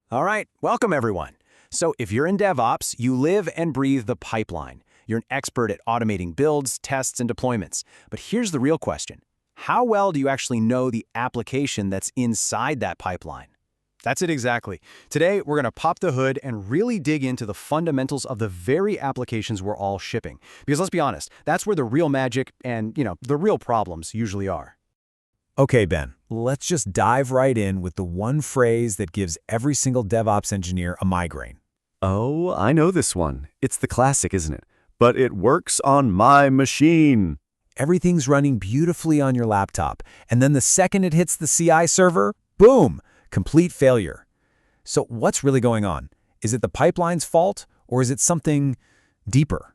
All right, welcome everyone. So if you're in DevOps, you live and breathe the pipeline. You're an expert at automating builds, tests, and deployments. But here's the real question. How well do you actually know the application that's inside that pipeline? That's it exactly. Today, we're going to pop the hood and really dig into the fundamentals of the very applications we're all shipping. Because let's be honest, that's where the real magic and, the real problems usually are. Okay, Ben, let's just dive right in with the one phrase that gives every single DevOps engineer a migraine. Oh, I know this one. It's the classic, isn't it? But it works on my machine. Everything's running beautifully on your laptop, and then the second it hits the CI server, boom, complete failure. So what's really going on? Is it the pipeline's fault, or is it something deeper?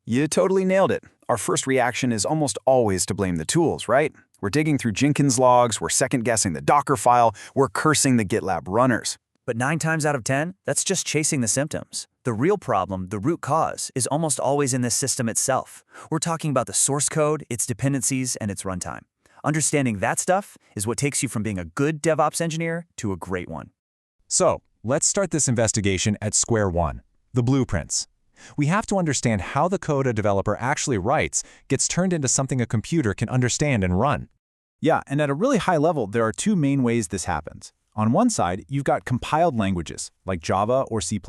You totally nailed it. Our first reaction is almost always to blame the tools, right? We're digging through Jenkins logs, we're second-guessing the Docker file, we're cursing the GitLab runners. But 9 times out of 10, that's just chasing the symptoms. The real problem, the root cause, is almost always in the system itself. We're talking about the source code, its dependencies, and its runtime. Understanding that stuff is what takes you from being a good DevOps engineer to a great one. So let's start this investigation at square one, the blueprints. We have to understand how the code a developer actually writes gets turned into something a computer can understand and run. Yeah, and at a really high level, there are two main ways this happens. On one side, you've got compiled languages, like Java or C++.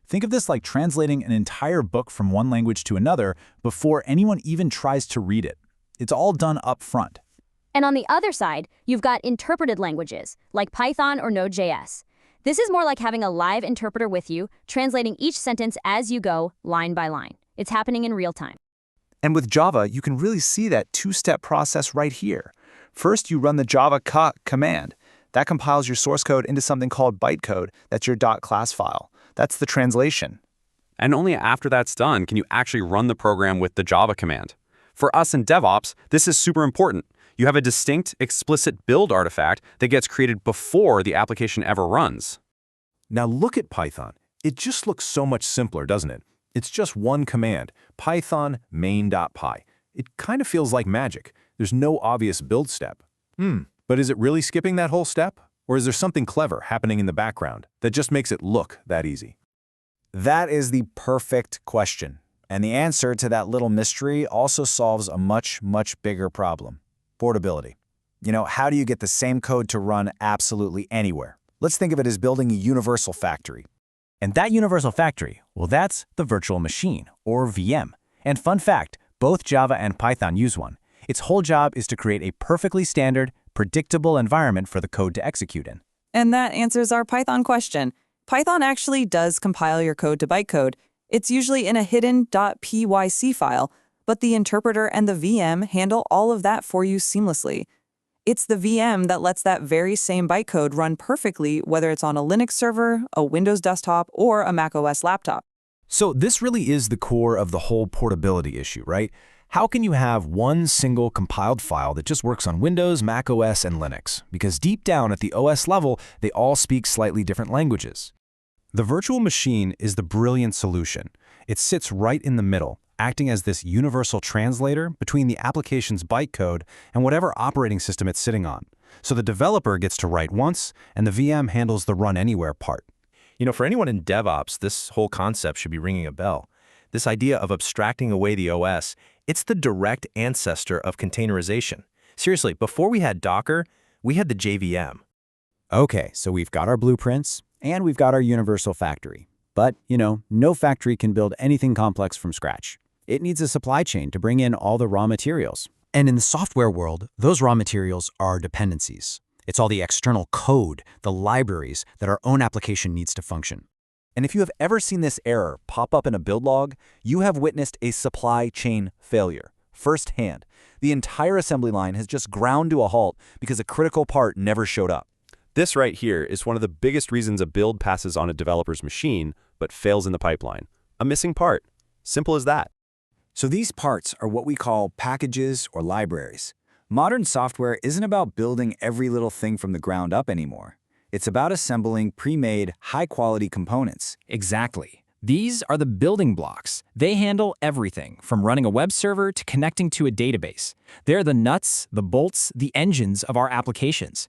Think of this like translating an entire book from one language to another before anyone even tries to read it. It's all done up front. And on the other side, you've got interpreted languages, like Python or Node.js. This is more like having a live interpreter with you, translating each sentence as you go, line by line. It's happening in real time. And with Java, you can really see that two-step process right here. First, you run the java command. That compiles your source code into something called bytecode. That's your .class file. That's the translation. And only after that's done can you actually run the program with the Java command. For us in DevOps, this is super important. You have a distinct, explicit build artifact that gets created before the application ever runs. Now look at Python. It just looks so much simpler, doesn't it? It's just one command, python main.py. It kind of feels like magic. There's no obvious build step. But is it really skipping that whole step? Or is there something clever happening in the background that just makes it look that easy? That is the perfect question. And the answer to that little mystery also solves a much, much bigger problem. Portability. How do you get the same code to run absolutely anywhere? Let's think of it as building a universal factory. And that universal factory, well, that's the virtual machine, or VM. And fun fact, both Java and Python use one. Its whole job is to create a perfectly standard, predictable environment for the code to execute in. And that answers our Python question. Python actually does compile your code to bytecode. It's usually in a hidden .pyc file, but the interpreter and the VM handle all of that for you seamlessly. It's the VM that lets that very same bytecode run perfectly, whether it's on a Linux server, a Windows desktop, or a macOS laptop. So this really is the core of the whole portability issue, right? How can you have one single compiled file that just works on Windows, macOS, and Linux? Because deep down at the OS level, they all speak slightly different languages. The virtual machine is the brilliant solution. It sits right in the middle, acting as this universal translator between the application's bytecode and whatever operating system it's sitting on. So the developer gets to write once, and the VM handles the run anywhere part. For anyone in DevOps, this whole concept should be ringing a bell. This idea of abstracting away the OS, it's the direct ancestor of containerization. Seriously, before we had Docker, we had the JVM. Okay, so we've got our blueprints, and we've got our universal factory. But, no factory can build anything complex from scratch. It needs a supply chain to bring in all the raw materials. And in the software world, those raw materials are dependencies. It's all the external code, the libraries that our own application needs to function. And if you have ever seen this error pop up in a build log, you have witnessed a supply chain failure, firsthand. The entire assembly line has just ground to a halt because a critical part never showed up. This right here is one of the biggest reasons a build passes on a developer's machine, but fails in the pipeline. A missing part. Simple as that. So these parts are what we call packages or libraries. Modern software isn't about building every little thing from the ground up anymore. It's about assembling pre-made, high-quality components. Exactly. These are the building blocks. They handle everything, from running a web server to connecting to a database. They're the nuts, the bolts, the engines of our applications.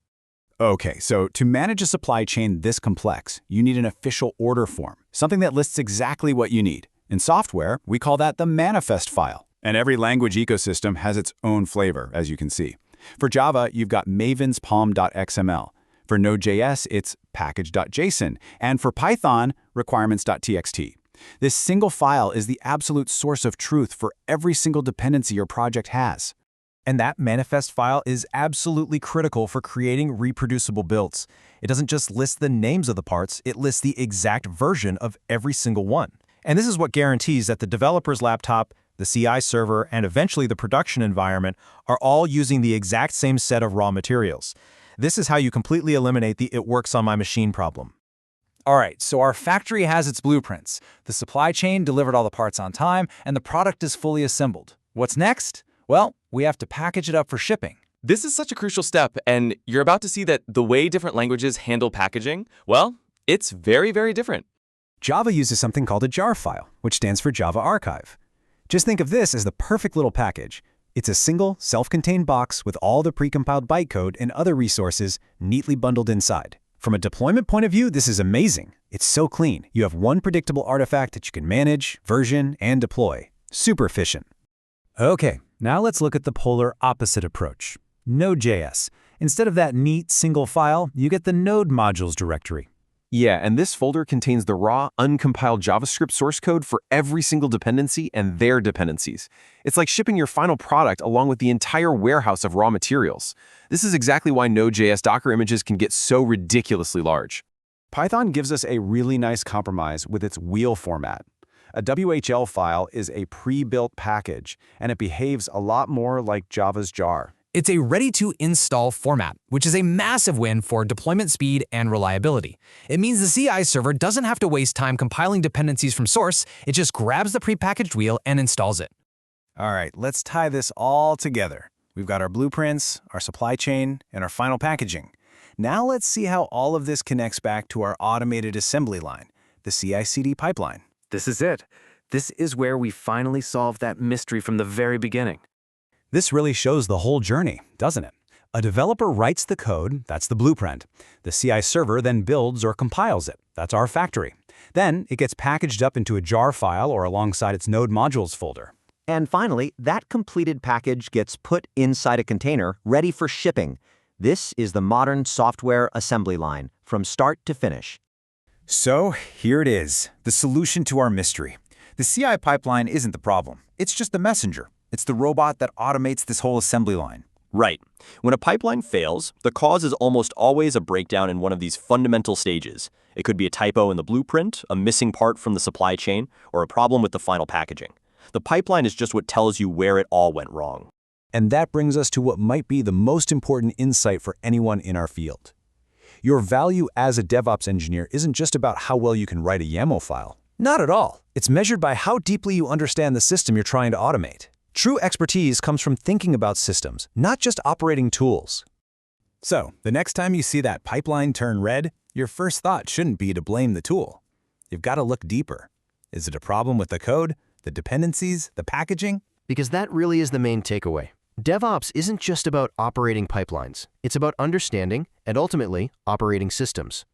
Okay, so to manage a supply chain this complex, you need an official order form, something that lists exactly what you need. In software, we call that the manifest file. And every language ecosystem has its own flavor, as you can see. For Java, you've got Maven's pom.xml. For Node.js, it's package.json. And for Python, requirements.txt. This single file is the absolute source of truth for every single dependency your project has. And that manifest file is absolutely critical for creating reproducible builds. It doesn't just list the names of the parts, it lists the exact version of every single one. And this is what guarantees that the developer's laptop, the CI server, and eventually the production environment are all using the exact same set of raw materials. This is how you completely eliminate the "it works on my machine" problem. All right, so our factory has its blueprints. The supply chain delivered all the parts on time, and the product is fully assembled. What's next? Well, we have to package it up for shipping. This is such a crucial step, and you're about to see that the way different languages handle packaging, well, it's very, very different. Java uses something called a jar file, which stands for Java Archive. Just think of this as the perfect little package. It's a single, self-contained box with all the precompiled bytecode and other resources neatly bundled inside. From a deployment point of view, this is amazing. It's so clean. You have one predictable artifact that you can manage, version, and deploy. Super efficient. Okay, now let's look at the polar opposite approach. Node.js. Instead of that neat single file, you get the Node modules directory. Yeah, and this folder contains the raw, uncompiled JavaScript source code for every single dependency and their dependencies. It's like shipping your final product along with the entire warehouse of raw materials. This is exactly why Node.js Docker images can get so ridiculously large. Python gives us a really nice compromise with its wheel format. A WHL file is a pre-built package, and it behaves a lot more like Java's jar. It's a ready-to-install format, which is a massive win for deployment speed and reliability. It means the CI server doesn't have to waste time compiling dependencies from source, it just grabs the prepackaged wheel and installs it. All right, let's tie this all together. We've got our blueprints, our supply chain, and our final packaging. Now let's see how all of this connects back to our automated assembly line, the CI/CD pipeline. This is it. This is where we finally solve that mystery from the very beginning. This really shows the whole journey, doesn't it? A developer writes the code, that's the blueprint. The CI server then builds or compiles it, that's our factory. Then it gets packaged up into a jar file or alongside its Node modules folder. And finally, that completed package gets put inside a container ready for shipping. This is the modern software assembly line, from start to finish. So here it is, the solution to our mystery. The CI pipeline isn't the problem, it's just the messenger. It's the robot that automates this whole assembly line. Right. When a pipeline fails, the cause is almost always a breakdown in one of these fundamental stages. It could be a typo in the blueprint, a missing part from the supply chain, or a problem with the final packaging. The pipeline is just what tells you where it all went wrong. And that brings us to what might be the most important insight for anyone in our field. Your value as a DevOps engineer isn't just about how well you can write a YAML file. Not at all. It's measured by how deeply you understand the system you're trying to automate. True expertise comes from thinking about systems, not just operating tools. So, the next time you see that pipeline turn red, your first thought shouldn't be to blame the tool. You've got to look deeper. Is it a problem with the code, the dependencies, the packaging? Because that really is the main takeaway. DevOps isn't just about operating pipelines. It's about understanding and ultimately operating systems.